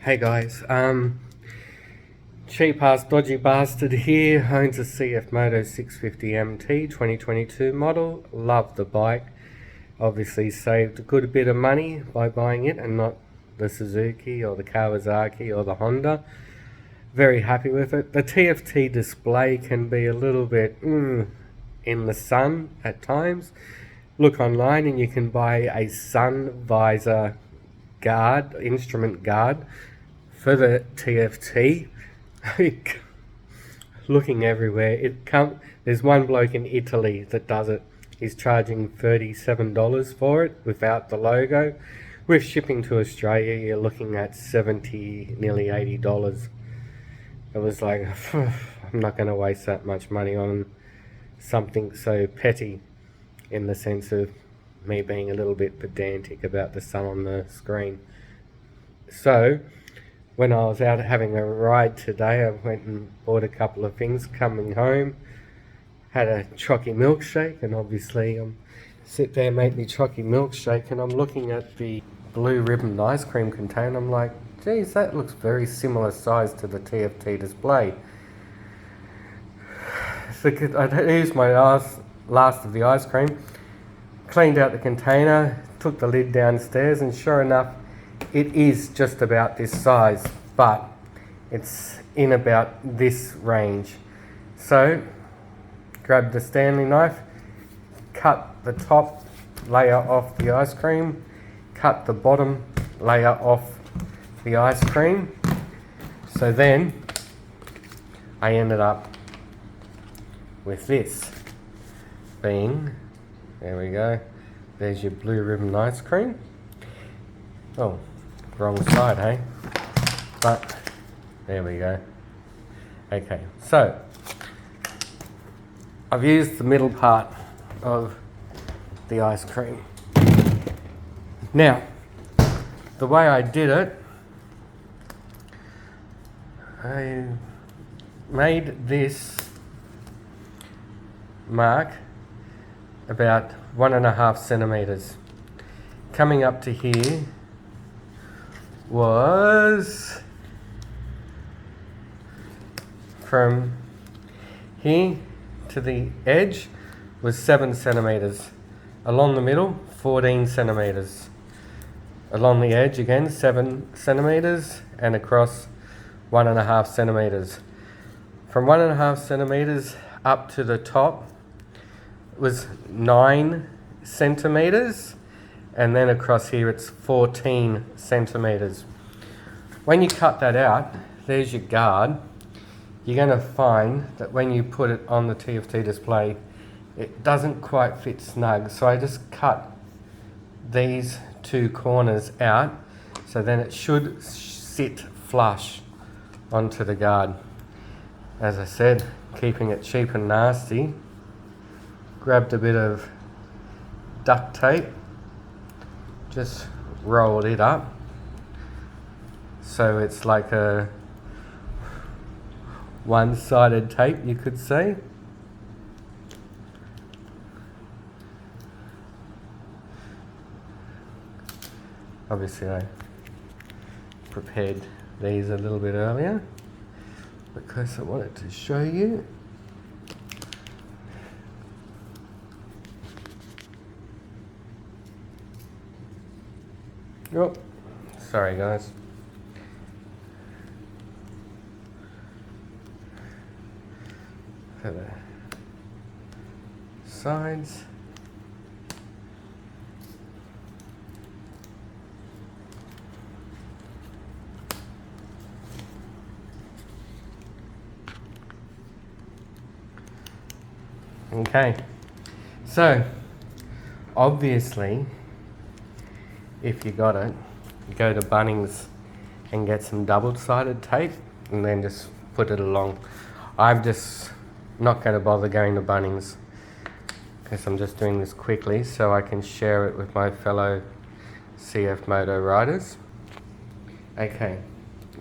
Hey guys, cheap ass dodgy bastard here, owns a CF Moto 650 MT 2022 model. Love the bike. Obviously saved a good bit of money by buying it and not the Suzuki or the Kawasaki or the Honda. Very happy with it. The TFT display can be a little bit in the sun at times. Look online and you can buy a sun visor guard, instrument guard for the TFT. Looking everywhere, there's one bloke in Italy that does it. He's charging $37 for it without the logo. With shipping to Australia, you're looking at $70, nearly $80. It was like, I'm not going to waste that much money on something so petty, in the sense of me being a little bit pedantic about the sun on the screen. So when I was out having a ride today, I went and bought a couple of things. Coming home, had a chocky milkshake, and obviously sit there, make me chocky milkshake, and I'm looking at the blue ribbon ice cream container. I'm like, geez, that looks very similar size to the TFT display. So I used my last of the ice cream, cleaned out the container, took the lid downstairs, and sure enough, it is just about this size, but it's in about this range. So, grabbed the Stanley knife, cut the top layer off the ice cream, cut the bottom layer off the ice cream. So then, I ended up with this being, there we go, there's your blue ribbon ice cream. Oh, wrong side, hey? But there we go. Okay, so I've used the middle part of the ice cream. Now, the way I did it, I made this mark about 1.5 centimeters. Coming up to here was from here to the edge was 7 centimeters. Along the middle, 14 centimeters. Along the edge again, 7 centimeters, and across 1.5 centimeters. From 1.5 centimeters up to the top was 9 centimeters. And then across here it's 14 centimeters. When you cut that out, there's your guard. You're going to find that when you put it on the TFT display, it doesn't quite fit snug. So I just cut these two corners out, so then it should sit flush onto the guard. As I said, keeping it cheap and nasty. Grabbed a bit of duct tape, just rolled it up so it's like a one-sided tape, you could say. Obviously I prepared these a little bit earlier because I wanted to show you. Oh, sorry guys. For the sides. Okay, so obviously if you got it, go to Bunnings and get some double-sided tape and then just put it along. I'm just not going to bother going to Bunnings because I'm just doing this quickly so I can share it with my fellow CF Moto riders. Okay,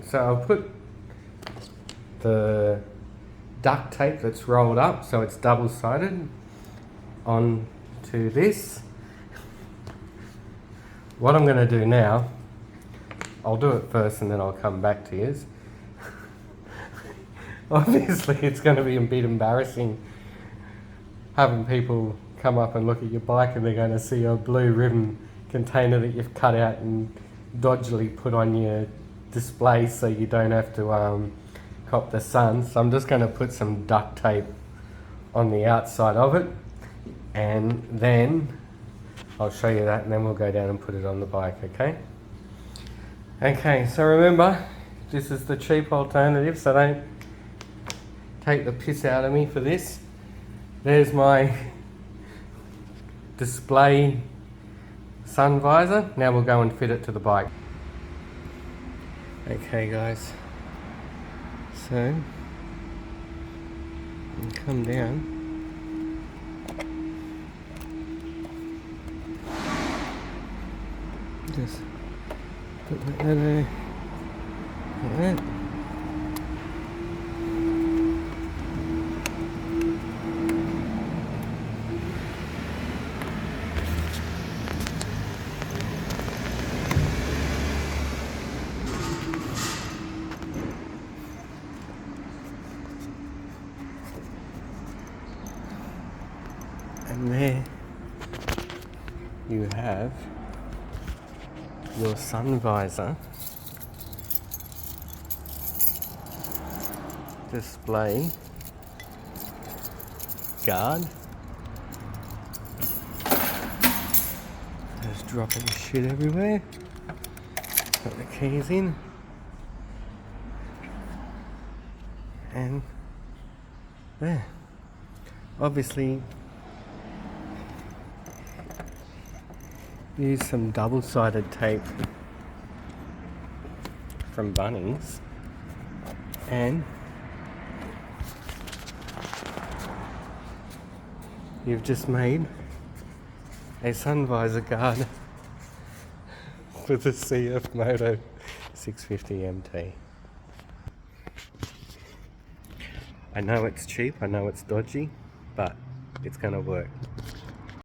so I'll put the duct tape that's rolled up so it's double-sided onto this. What I'm going to do now I'll do it first and then I'll come back to you. Obviously it's going to be a bit embarrassing having people come up and look at your bike and they're going to see a blue ribbon container that you've cut out and dodgily put on your display so you don't have to cop the sun. So I'm just going to put some duct tape on the outside of it, and then I'll show you that, and then we'll go down and put it on the bike, okay? Okay, so remember, this is the cheap alternative, so don't take the piss out of me for this. There's my display sun visor. Now we'll go and fit it to the bike. Okay guys, so come down. Just put that there, like that. And there you have your sun visor display guard. Just dropping shit everywhere. Put the keys in. And there. Obviously use some double-sided tape from Bunnings, and you've just made a sun visor guard for the CF Moto 650 MT. I know it's cheap, I know it's dodgy, but it's going to work.